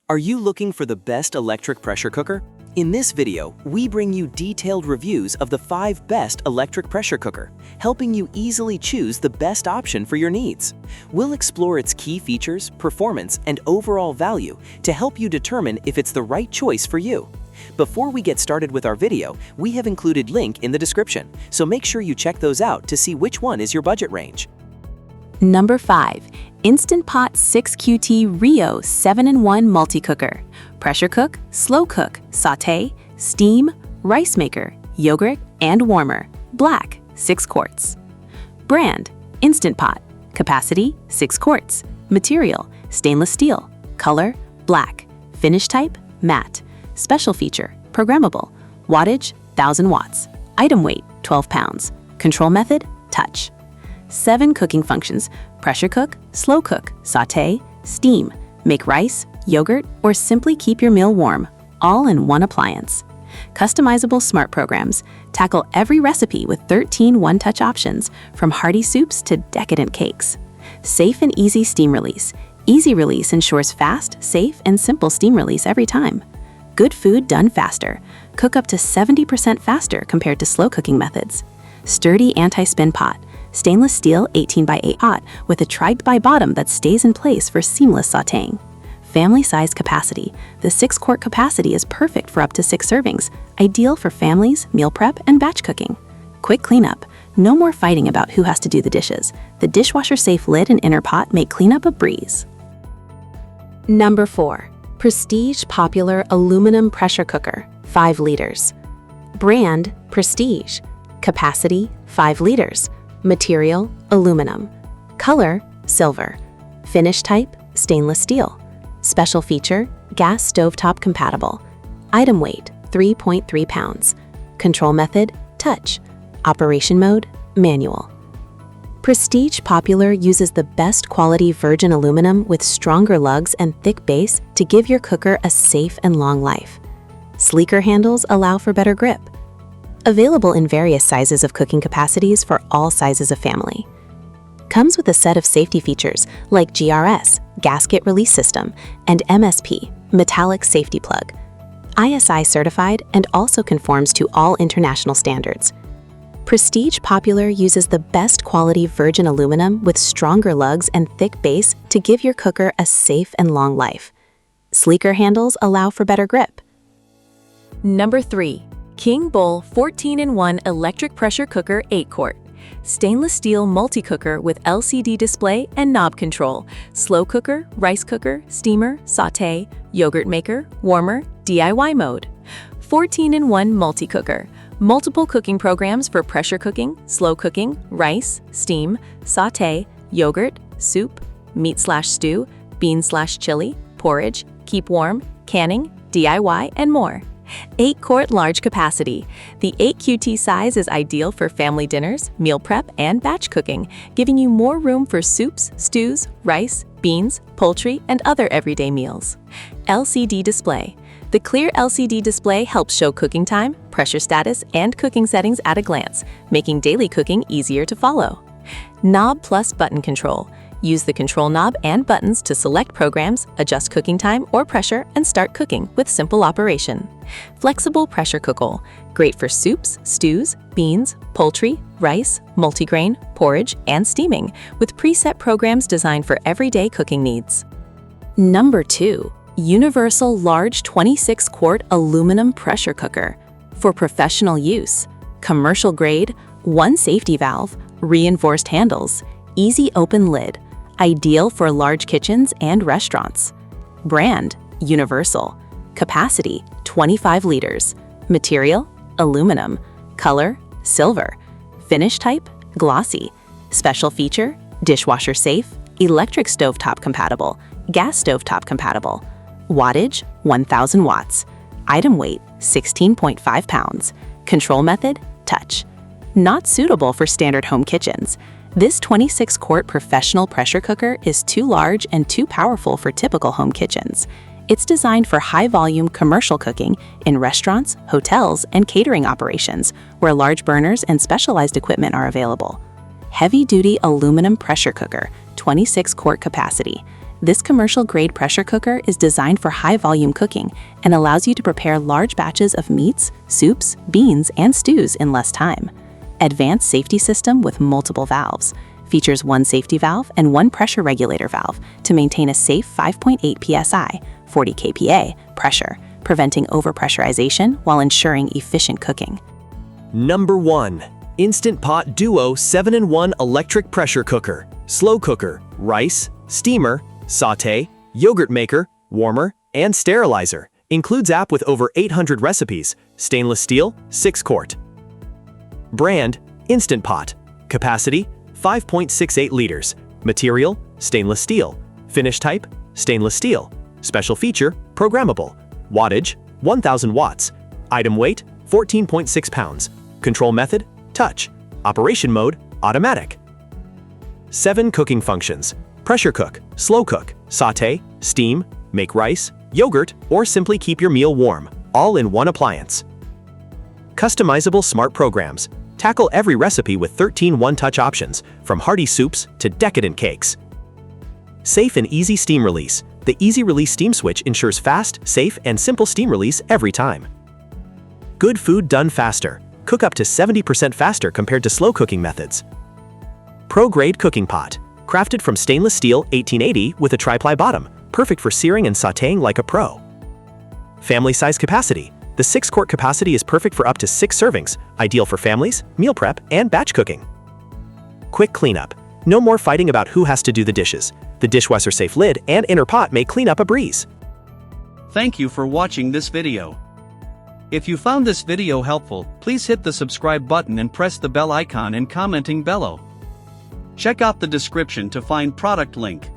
Are you looking for the best electric pressure cooker? In this video, we bring you detailed reviews of the 5 best electric pressure cooker, helping you easily choose the best option for your needs. We'll explore its key features, performance, and overall value to help you determine if it's the right choice for you. Before we get started with our video, we have included link in the description, so make sure you check those out to see which one is your budget range. Number 5. Instant Pot 6QT Rio 7-in-1 Multi-Cooker. Pressure cook, slow cook, sauté, steam, rice maker, yogurt, and warmer. Black, 6 quarts. Brand, Instant Pot. Capacity, 6 quarts. Material, stainless steel. Color, black. Finish type, matte. Special feature, programmable. Wattage, 1000 watts. Item weight, 12 pounds. Control method, touch. 7 cooking functions: pressure cook, slow cook, sauté, steam, make rice, yogurt, or simply keep your meal warm, all in one appliance. Customizable smart programs tackle every recipe with 13 one-touch options, from hearty soups to decadent cakes. Safe and easy steam release. Easy release ensures fast, safe, and simple steam release every time. Good food done faster. Cook up to 70% faster compared to slow cooking methods. Sturdy anti-spin pot. Stainless steel 18x8 pot with a tri-ply bottom that stays in place for seamless sautéing. Family size capacity. The 6-quart capacity is perfect for up to 6 servings, ideal for families, meal prep, and batch cooking. Quick cleanup. No more fighting about who has to do the dishes. The dishwasher-safe lid and inner pot make cleanup a breeze. Number 4. Prestige Popular Aluminum Pressure Cooker, 5 liters. Brand, Prestige. Capacity, 5 liters. Material, aluminum. Color, silver. Finish type, stainless steel. Special feature, gas stovetop compatible. Item weight, 3.3 pounds. Control method, touch. Operation mode, manual. Prestige Popular uses the best quality virgin aluminum with stronger lugs and thick base to give your cooker a safe and long life. Sleeker handles allow for better grip. Available in various sizes of cooking capacities for all sizes of family. Comes with a set of safety features like GRS, gasket release system, and MSP, metallic safety plug. ISI certified and also conforms to all international standards. Prestige Popular uses the best quality virgin aluminum with stronger lugs and thick base to give your cooker a safe and long life. Sleeker handles allow for better grip. Number 3. KINGBULL 14-in-1 Electric Pressure Cooker 8-quart. Stainless steel multi-cooker with LCD display and knob control. Slow cooker, rice cooker, steamer, sauté, yogurt maker, warmer, DIY mode. 14-in-1 multi-cooker. Multiple cooking programs for pressure cooking, slow cooking, rice, steam, sauté, yogurt, soup, meat/stew, bean/chili, porridge, keep warm, canning, DIY, and more. 8-quart large capacity. The 6QT size is ideal for family dinners, meal prep, and batch cooking, giving you more room for soups, stews, rice, beans, poultry, and other everyday meals. LCD display. The clear LCD display helps show cooking time, pressure status, and cooking settings at a glance, making daily cooking easier to follow. Knob plus button control. Use the control knob and buttons to select programs, adjust cooking time or pressure, and start cooking with simple operation. Flexible pressure cooker. Great for soups, stews, beans, poultry, rice, multigrain, porridge, and steaming, with preset programs designed for everyday cooking needs. Number 2. Universal Large 26-quart Aluminum Pressure Cooker. For professional use. Commercial grade, 1 safety valve, reinforced handles, easy open lid. Ideal for large kitchens and restaurants. Brand, Universal. Capacity, 25 liters. Material, aluminum. Color, silver. Finish type, glossy. Special feature, dishwasher safe, electric stovetop compatible, gas stovetop compatible. Wattage, 1000 watts. Item weight, 16.5 pounds. Control method, touch. Not suitable for standard home kitchens. This 26-quart professional pressure cooker is too large and too powerful for typical home kitchens. It's designed for high-volume commercial cooking in restaurants, hotels, and catering operations, where large burners and specialized equipment are available. Heavy-duty aluminum pressure cooker, 26-quart capacity. This commercial-grade pressure cooker is designed for high-volume cooking and allows you to prepare large batches of meats, soups, beans, and stews in less time. Advanced safety system with multiple valves. Features one safety valve and one pressure regulator valve to maintain a safe 5.8 psi, 40 kPa pressure, preventing overpressurization while ensuring efficient cooking. Number 1. Instant Pot Duo 7-in-1 Electric Pressure Cooker. Slow cooker, rice, steamer, sauté, yogurt maker, warmer, and sterilizer. Includes app with over 800 recipes. Stainless steel, 6 quart. Brand, Instant Pot. Capacity, 5.68 liters. Material, stainless steel. Finish type, stainless steel. Special feature, programmable. Wattage, 1000 watts. Item weight, 14.6 pounds. Control method, touch. Operation mode, automatic. 7 cooking functions. Pressure cook, slow cook, sauté, steam, make rice, yogurt, or simply keep your meal warm, all in one appliance. Customizable smart programs. Tackle every recipe with 13 one-touch options, from hearty soups to decadent cakes. Safe and easy steam release. The Easy Release Steam Switch ensures fast, safe, and simple steam release every time. Good food done faster. Cook up to 70% faster compared to slow cooking methods. Pro-grade cooking pot. Crafted from stainless steel 1880 with a tri-ply bottom, perfect for searing and sautéing like a pro. Family size capacity. The 6-quart capacity is perfect for up to 6 servings, ideal for families, meal prep, and batch cooking. Quick cleanup. No more fighting about who has to do the dishes. The dishwasher-safe lid and inner pot may clean up a breeze. Thank you for watching this video. If you found this video helpful, please hit the subscribe button and press the bell icon and commenting below. Check out the description to find product link.